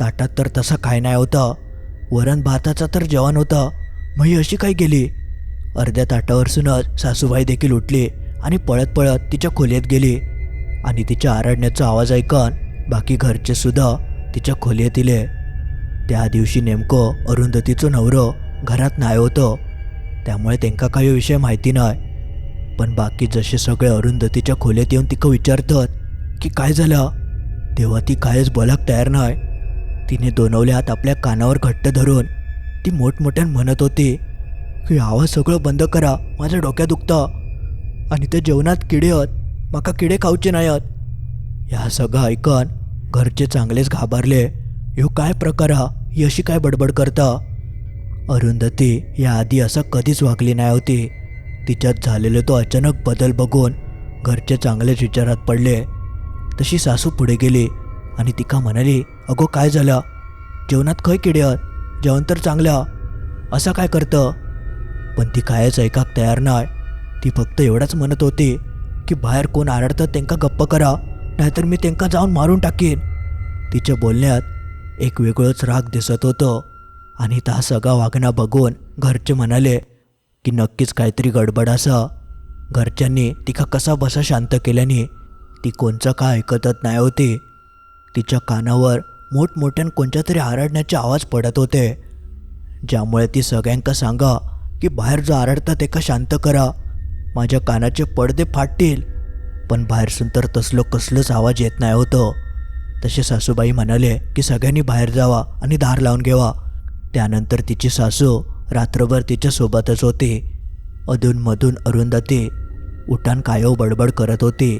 ताटात तर तसा काय नाही होता, वरण भाताचा तर जेवण होता, मग ही अशी काय गेली? अर्ध्या ताटावरसूनच सासूबाई देखील उठली आणि पळत पळत तिच्या खोलीत गेली. आणि तिच्या आरडण्याचा आवाज ऐकून बाकी घरचे सुद्धा तिच्या खोलीत इले. त्या दिवशी नेमकं अरुंधतीचं नवरं घरात नाही होतं, त्यामुळे त्यांका काही विषय माहिती नाही. पण बाकी जसे सगळे अरुंधतीच्या खोलीत येऊन तिका विचारतात की काय झालं, तेव्हा ती कायच बोलाक तयार नाही. तिने दोनवले हात आपल्या कानावर घट्ट धरून ती मोठमोठ्यान म्हणत होती की आवाज सगळं बंद करा, माझ्या डोक्यात दुखतं, आणि त्या जेवणात किडे आहेत, माका किडे खाऊचे नाही आहेत. ह्या सगळं ऐकून घरचे चांगलेच घाबरले. ह्यो काय प्रकार हा, ही अशी काय बडबड करता? अरुंधती याआधी असं कधीच वागली नाही होती. तिच्यात झालेले तो अचानक बदल बघून घरचे चांगलेच विचारात पडले. तशी सासू पुढे गेली आणि तिका म्हणाली, अगो काय झालं, जेवणात खय किडे आहेत, जेवण तर चांगलं, असं काय करतं? पण ती कायच ऐकाक तयार नाही. ती फक्त एवढंच म्हणत होती की बाहेर कोण आरडतं त्यांका गप्प करा, नाहीतर मी त्यांका जाऊन मारून टाकीन. तिच्या बोलण्यात एक वेगळंच राग दिसत होतं. आणि हा सगळा वागणं बघून घरचे म्हणाले की नक्कीच काहीतरी गडबड असा. घरच्यांनी तिका कसा बसा शांत केल्याने ती कोणचं का ऐकतच नाही होती. तिच्या कानावर मोठमोठ्यान कोणत्या तरी आरडण्याचे आवाज पडत होते, ज्यामुळे ती सगळ्यांका सांगा की बाहेर जो आरडता ते का शांत करा, माझ्या कानाचे पडदे फाटतील. पण बाहेरसून तर तसलं कसलंच आवाज येत नाही होतं. तसे सासूबाई म्हणाले की सगळ्यांनी बाहेर जावा आणि दार लावून घ्यावा. त्यानंतर तिची सासू रात्रभर तिच्यासोबतच होती. अधूनमधून अरुंधती उठान कायव बडबड करत होती.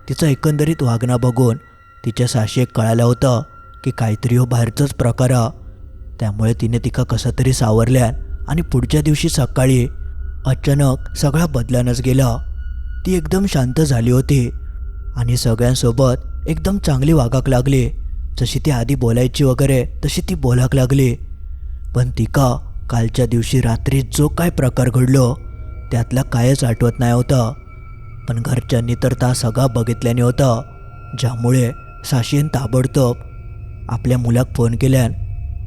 तिचं एकंदरीत वागणं बघून तिच्या सासूक कळालं होतं की काहीतरी हो बाहेरचंच प्रकार. त्यामुळे तिने तिका कसं तरी सावरल्यान आणि पुढच्या दिवशी सकाळी अचानक सगळा बदलानच गेला. ती एकदम शांत झाली होती आणि सगळ्यांसोबत एकदम चांगली वागाक लागली. जशी ती आधी बोलायची वगैरे तशी ती बोलाक लागली. पण तिका कालच्या दिवशी रात्री जो काय प्रकार घडलो त्यातला कायच आठवत नाही होता. पण घरच्यांनी तर ता सगळा बघितल्याने होता, ज्यामुळे साशीन ताबडतोब आपल्या मुलाक फोन केल्यान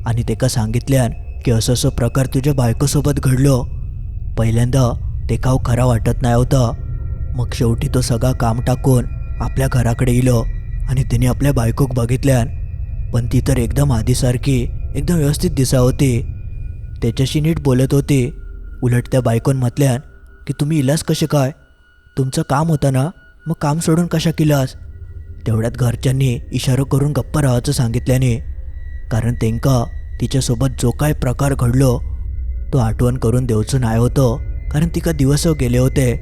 आणि तेका सांगितल्यान की असं असं प्रकार तुझ्या बायकोसोबत घडलो. पहिल्यांदा तेका खरा वाटत नाही होता. मग शेवटी तो सगळा काम टाकून आपल्या घराकडे इलो आणि तिने आपल्या बायकोक बघितल्यान. पण ती तर एकदम आधीसारखी एकदम व्यवस्थित दिसा होती. त्याच्याशी नीट बोलत होती. उलट त्या बायकोन म्हटल्यान की तुम्ही इलास कसे काय, तुमचं काम होतं ना, मग काम सोडून कशा केलास. तेवढ्यात घरच्यांनी इशारा करून गप्प राहायचं सांगितल्याने, कारण त्यांका तिच्यासोबत जो काय प्रकार घडलो तो आठवण करून देऊचं नाही होतं. कारण तिका दिवस गेले होते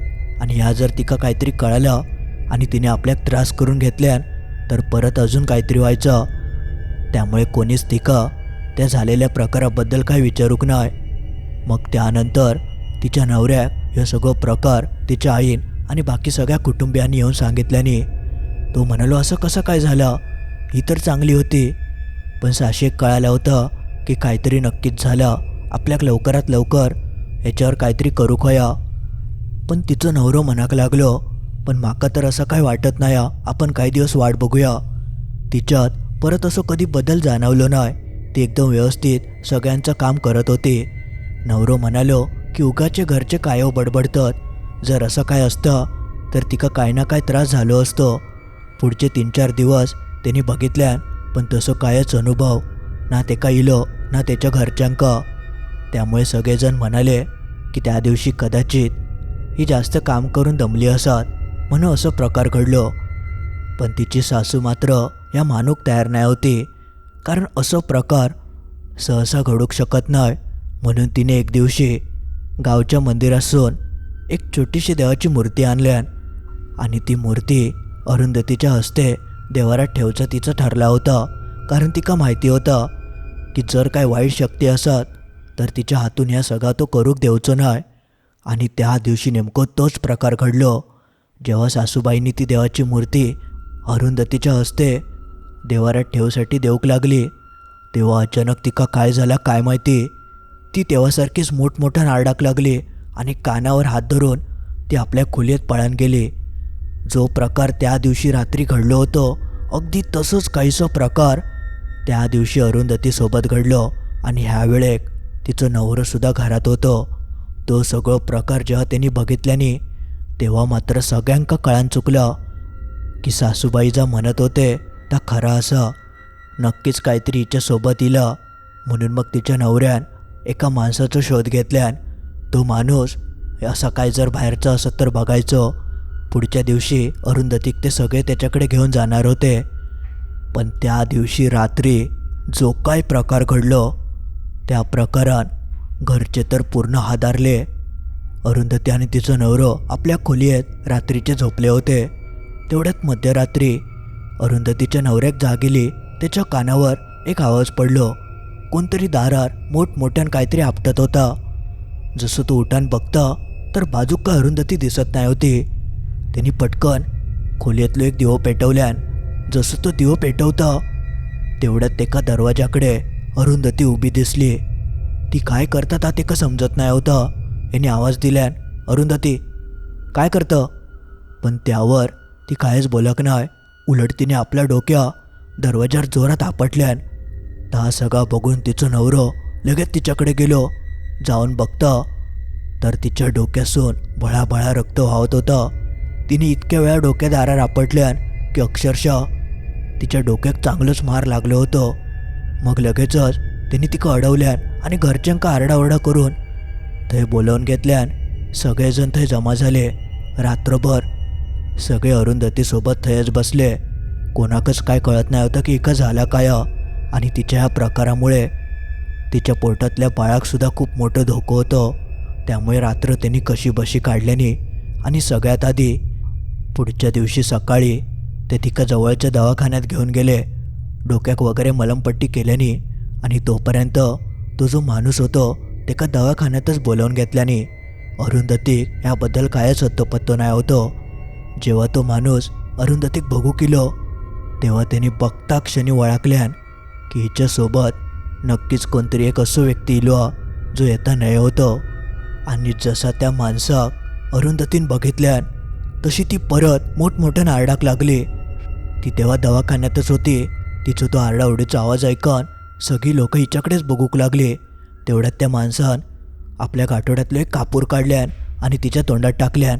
आणि ह्या जर तिका काहीतरी कळालं आणि तिने आपल्याक त्रास करून घेतल्यान तर परत अजून काहीतरी व्हायचं. त्यामुळे कोणीच तिका त्या झालेल्या प्रकाराबद्दल काय विचारूक नाही. मग त्यानंतर तिच्या नवऱ्याक हे सगळं प्रकार तिच्या आईन आणि बाकी सगळ्या कुटुंबियांनी येऊन सांगितल्याने तो म्हणालो असं कसं काय झालं, ही तर चांगली होती. पण साशेक कळालं होतं की काहीतरी नक्कीच झालं, आपल्याक लवकरात लवकर याच्यावर काहीतरी करू खया. पण तिचं नवरो म्हणाक लागलो, पण माका तर असं काय वाटत नाही, आपण काही दिवस वाट बघूया. तिच्यात परत असं कधी बदल जाणवलं नाही. ती एकदम व्यवस्थित सगळ्यांचं काम करत होती. नवरो म्हणालो की उगाचे घरचे काय बडबडतात, जर असं काय असतं तर तिका काय ना काय त्रास झालो असतो. पुढचे 3-4 दिवस त्यांनी बघितल्यान पण तसं कायच अनुभव ना तेका इलो ना त्याच्या घरच्यांका. त्यामुळे सगळेजण म्हणाले की त्या दिवशी कदाचित ही जास्त काम करून दमली असत म्हणून असं प्रकार घडलो. पण तिची सासू मात्र या मानूक तयार नाही होती, कारण असं प्रकार सहसा घडूक शकत नाही. म्हणून तिने एक दिवशी गावच्या मंदिरातून एक छोटीशी देवाची मूर्ती आणल्यान आणि ती मूर्ती अरुंधतीच्या हस्ते देवारात ठेवचं तिचं ठरला होता. कारण तिका माहिती होतं की जर काय वाईट शक्ती असत तर तिच्या हातून या सगळा तो करूक देऊचो नाही. आणि त्या दिवशी नेमकं तोच प्रकार घडलो. जेव्हा सासूबाईंनी ती देवाची मूर्ती अरुंधतीच्या हस्ते देवारात ठेवसाठी देऊक लागली तेव्हा अचानक तिका काय झाला काय माहिती, ती तेव्हासारखीच मोठमोठ्या आरडाक लागली आणि कानावर हात धरून ती आपल्या खोलीत पळून गेली. जो प्रकार त्या दिवशी रात्री घडलो होतो अगदी तसंच काहीसा प्रकार त्या दिवशी अरुंधतीसोबत घडलो. आणि ह्यावेळेक तिचं नवरंसुद्धा घरात होतं. तो सगळं प्रकार जेव्हा त्यांनी बघितल्याने तेव्हा मात्र सगळ्यांका कळान चुकलं की सासूबाई जा म्हणत होते त्या खरा असा, नक्कीच काहीतरी हिच्यासोबत इलं. म्हणून मग तिच्या नवऱ्यान एका माणसाचा शोध घेतल्यान. तो माणूस असा काय जर बाहेरचा असत तर बघायचं. पुढच्या दिवशी अरुंधतीक ते सगळे त्याच्याकडे घेऊन जाणार होते. पण त्या दिवशी रात्री जो काय प्रकार घडलो त्या प्रकारात घरचे तर पूर्ण हादरले. अरुंधती आणि तिचं नवरो आपल्या खोलीत रात्रीचे झोपले होते. तेवढ्यात मध्यरात्री अरुंधतीच्या नवऱ्याक जागेली. त्याच्या कानावर एक आवाज पडलो. कोणतरी दारात मोठमोठ्यान काहीतरी आपटत होता. जसं तो उठान बघता तर बाजूक का अरुंधती दिसत नाही होती. त्यांनी पटकन खोलीतलो एक दिवो पेटवल्यान. जसं तो दिवो पेटवता तेवढ्यात एका दरवाजाकडे अरुंधती उभी दिसली. ती काय करतात ते का समजत नाही होतं. यांनी आवाज दिल्यान, अरुंधती काय करतं? पण त्यावर ती काहीच बोलक नाही. उलट तिने आपल्या डोक्या दरवाजावर जोरात आपटल्यान. हा सगळा बघून तिचं नवरं लगेच तिच्याकडे गेलो. जाऊन बघतं तर तिच्या डोक्यासून भळाभळा रक्त वाहत होतं. तिने इतक्या वेळा डोक्यात आरार आपटल्यान की अक्षरशः तिच्या डोक्यात चांगलंच मार लागलं होतं. मग लगेचच तिने तिका अडवल्यान आणि घरच्यांका आरडाओरडा करून थंय बोलावून घेतल्यान. सगळेजण थंय जमा झाले. रात्रभर सगळे अरुंधतीसोबत थंयच बसले. कोणाकच काय कळत नाही होतं की इका झाला काय. आणि तिच्या ह्या प्रकारामुळे तिच्या पोटातल्या बाळाकसुद्धा खूप मोठं धोकं होतं. त्यामुळे रात्र त्यांनी कशी बशी काढल्यानी आणि सगळ्यात आधी पुढच्या दिवशी सकाळी ते तिका जवळच्या दवाखान्यात घेऊन गेले. डोक्याक वगैरे मलमपट्टी केल्यानी आणि तोपर्यंत तो जो माणूस होतो त्याका दवाखान्यातच बोलावून घेतल्यानी अरुंधती याबद्दल कायच पत्तो नाही होतो. जेव्हा तो माणूस अरुंधतीक बघू केलो तेव्हा त्यांनी बघता क्षणी ओळखल्यान की हिच्यासोबत नक्कीच कोणतरी एक असो व्यक्ती इलो जो येता नाही होतो. आणि जसा त्या माणसाक अरुंधतीन बघितल्यान तशी ती परत मोठमोठ्यानं आरडाक लागली. ती तेव्हा दवाखान्यातच होती. तिचा तो आरडाओरडीचा आवाज ऐकून सगळी लोक हिच्याकडेच बघूक लागली. तेवढ्यात त्या माणसान आपल्या गाठोड्यातलं एक कापूर काढल्यान आणि तिच्या तोंडात टाकल्यान.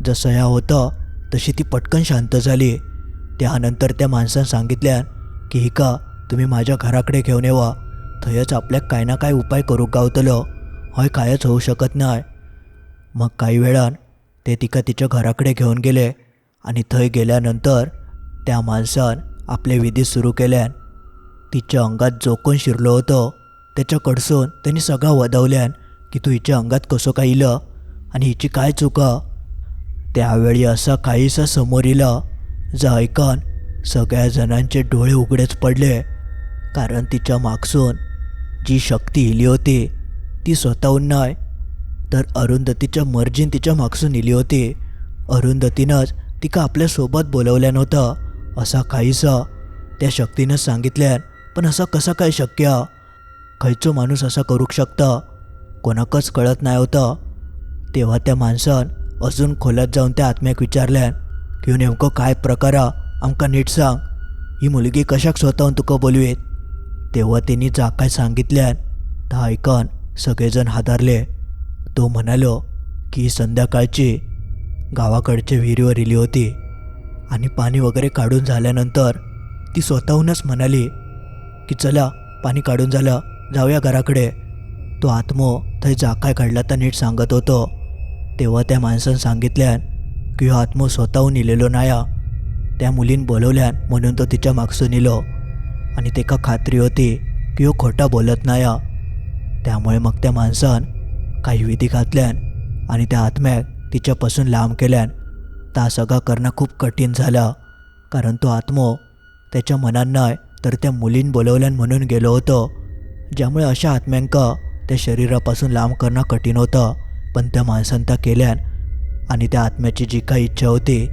जसं ह्या होतं तशी ती पटकन शांत झाली. त्यानंतर त्या माणसानं सांगितल्यान की हिका तुम्ही माझ्या घराकडे घेऊन येवा. थंयच आपल्याक काय ना काय उपाय करूक गावतलो. हय कायच होऊ शकत नाही. मग काही वेळान ते तिका तिच्या घराकडे घेऊन गेले आणि थंय गेल्यानंतर त्या माणसान आपले विधी सुरू केल्यान. तिच्या अंगात जो कोण शिरलो होतो त्याच्याकडसून त्यांनी सगळा वदवल्यान की तू हिच्या अंगात कसं काय इलं आणि हिची काय चुका. त्यावेळी असा काहीसा समोर इला जा ऐकून सगळ्या जणांचे डोळे उघडेच पडले. कारण तिच्या मागसून जी शक्ती इली होती ती स्वतःहून नाही तर अरुंधतीच्या मर्जीन तिच्या मागसून इली होती. अरुंधतीनंच तिका आपल्यासोबत बोलवल्यान होतं असा काहीसा त्या शक्तीनं सांगितल्यान. पण असं कसं काय शक्य? खयचो माणूस असा करूक शकता कोणाकच कळत नाही होतं. तेव्हा त्या माणसान अजून खोलात जाऊन त्या आत्म्याक विचारल्यान की नेमकं काय प्रकार आमका नीट सांग. ही मुलगी कशाक स्वतःहून तुका बोलवीत? तेव्हा त्यांनी जा काय सांगितल्यान ता ऐकून सगळेजण हादरले. तो म्हणालो की संध्याकाळची गावाकडच्या विहिरीवर इली होती आणि पाणी वगैरे काढून झाल्यानंतर ती स्वतःहूनच म्हणाली की चला पाणी काढून झालं जाऊया घराकडे. तो आत्मो थंय जा काय काढला तर नीट सांगत होतो. तेव्हा त्या माणसानं सांगितल्यान की हो आत्मो स्वतःहून इलेलो नाया. त्या मुलीन बोलवल्यान म्हणून तो तिच्या मागसून इलो आणि तेका खात्री होती की हो खोटा बोलत नाया. त्यामुळे मग त्या माणसान काही विधी घातल्यान आणि त्या आत्म्याक तिच्यापासून लांब केल्यान. ता सगळा करणं खूप कठीण झाला कारण तो आत्मो त्याच्या मनात नाही तर त्या मुलीन बोलवल्यान म्हणून गेलो होतो. ज्यामुळे अशा आत्म्यांका त्या शरीरापासून लांब करणं कठीण होतं. पण त्या माणसानं त्या केल्यान आणि त्या आत्म्याची जी काही इच्छा होती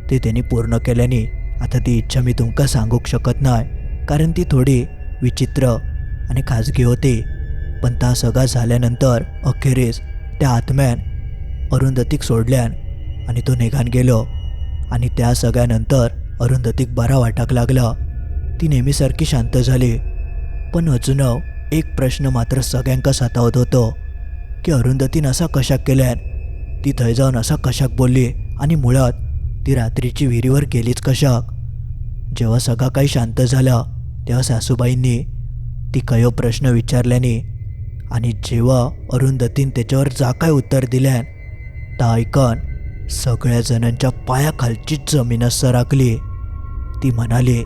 ती त्यांनी पूर्ण केल्याने. आता ती इच्छा मी तुमका सांगूक शकत नाही कारण ती थोडी विचित्र आणि खाजगी होती. पण ता सगळा झाल्यानंतर अखेरीस त्या आत्म्यान अरुंधतीक सोडल्यान आणि तो निघान गेलो. आणि त्या सगळ्यानंतर अरुंधतीक बरा वाटाक लागला. ती नेहमीसारखी शांत झाली. पण अजून एक प्रश्न मात्र सगळ्यांका सतावत होतो की अरुंधतीन असा कशाक केल्यान? ती थंय जाऊन असा कशाक बोलली आणि मुळात ती रात्रीची विहिरीवर गेलीच कशाक? जेव्हा सगळा काही शांत झाला तेव्हा सासूबाईंनी ती कयो प्रश्न विचारल्याने आणि जेव्हा अरुंधतीन त्याच्यावर जा काय उत्तर दिल्यान ता ऐकून सगळ्या जणांच्या पायाखालचीच जमीनच सरकली. ती म्हणाली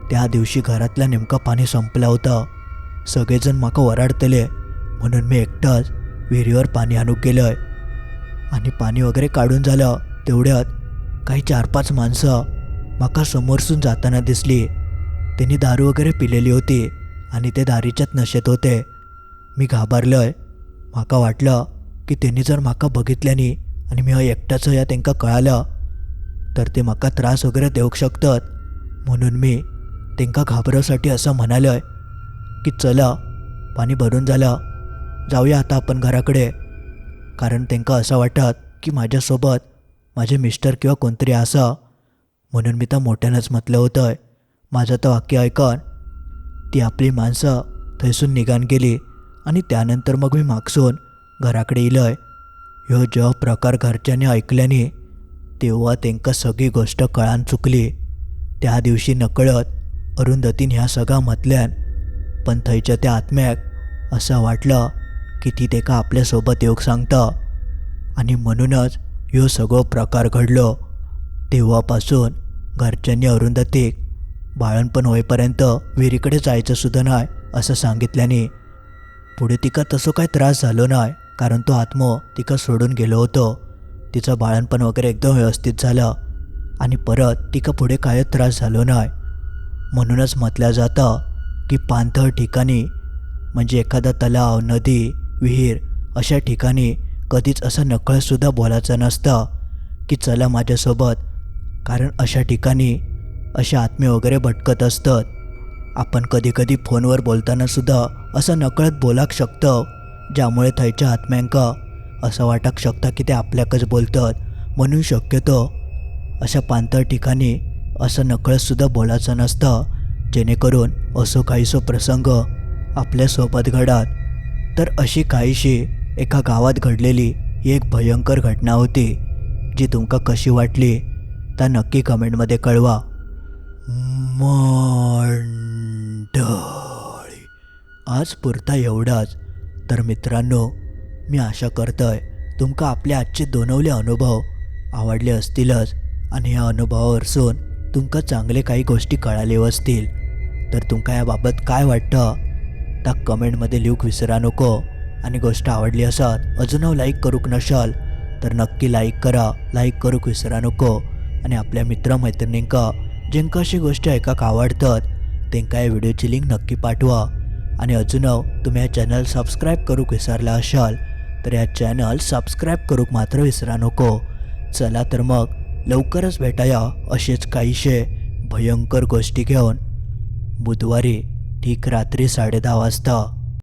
त्या दिवशी घरातला नेमका पाणी संपला होता. सगळेजण माका वराडतले म्हणून मी एकटाच विहिरीवर पाणी आणूक गेलोय आणि पाणी वगैरे काढून झालं. तेवढ्यात काही 4-5 माणसं माका समोरसून जाताना दिसली. त्यांनी दारू वगैरे पिलेली होती आणि ते दारीच्यात नशेत होते. मी घाबरलोय. माका वाटलं की त्यांनी जर माका बघितल्यानी आणि मी एकटाच या त्यांका कळालं तर ते माका त्रास वगैरे देऊक शकतात. म्हणून मी त्यांका घाबरवसाठी असं म्हणालोय की चला पाणी भरून झालं जाऊया आता आपण घराकडे. कारण त्यांका असं वाटत की माझ्यासोबत माझे मिस्टर किंवा कोणतरी असा, म्हणून मी तर मोठ्यानंच म्हटलं होतं. माझं तर वाक्य ऐकन ती आपली माणसं थैसून निघान गेली आणि त्यानंतर मग मी मागसून घराकडे इलय. ह्यो जो प्रकार घरच्यांनी ऐकल्याने तेव्हा त्यांका सगळी गोष्ट कळान चुकली. त्या दिवशी नकळत अरुंधतीन ह्या सगळा म्हटल्यान, पण थंयच्या त्या आत्म्याक असं वाटलं की ती तेका आपल्यासोबत येऊक सांगता आणि म्हणूनच ह्यो सगळो प्रकार घडलो. तेव्हापासून घरच्यांनी अरुंधतीक बाळणपण होईपर्यंत विहिरीकडे जायचं सुद्धा नाही असं सांगितल्याने पुढे तिका तसं काय त्रास झालो नाही, कारण तो आत्मा तिका सोडून गेलो होतो. तिचं बाळणपण वगैरे एकदम व्यवस्थित झालं आणि परत तिका पुढे काय त्रास झालो नाही. म्हणूनच म्हटलं जातं की पाणथळ ठिकाणी म्हणजे एखादा तलाव, नदी, विहीर अशा ठिकाणी कधीच असं नकळतसुद्धा बोलायचं नसतं की चला माझ्यासोबत, कारण अशा ठिकाणी असे आत्मे वगैरे भटकत असतात. आपण कधीकधी फोनवर बोलतानासुद्धा असं नकळत बोलाक शकतं, ज्यामुळे थंयच्या आत्म्यांका असं वाटाक शकतं की ते आपल्याकच बोलतात. म्हणून शक्यतो अशा पाणथळ ठिकाणी असं नकळतसुद्धा बोलायचं नसतं, जेणेकरून असो काहीसो प्रसंग आपल्यासोबत घडत. तर अशी काहीशी एका गावात घडलेली ही एक भयंकर घटना होती, जी तुमका कशी वाटली त्या नक्की कमेंटमध्ये कळवा. मंडळी, आज पुरता एवढाच. तर मित्रांनो, मी आशा करतोय तुमका आपले आजचे दोनवले अनुभव आवडले असतीलच आणि या अनुभवावरसून तुमका चांगले काही गोष्टी कळाले असतील. तर तुमका याबाबत काय वाटतं त्या कमेंटमध्ये लिहूक विसरा नको. आणि गोष्ट आवडली असत अजून लाईक करूक नशाल तर नक्की लाईक करा, लाईक करूक विसरा नको. आणि आपल्या मित्रमैत्रिणींका ज्यांका अशी गोष्टी ऐकाक आवडतात त्यांका या व्हिडिओची लिंक नक्की पाठवा. आणि अजून तुम्ही या चॅनल सबस्क्राईब करूक विसरला असाल तर या चॅनल सबस्क्राईब करूक मात्र विसरा नको. चला तर मग लवकरच भेटाया असेच काहीशे भयंकर गोष्टी घेऊन बुधवारी ठीक रात्री 10:30 वाजता.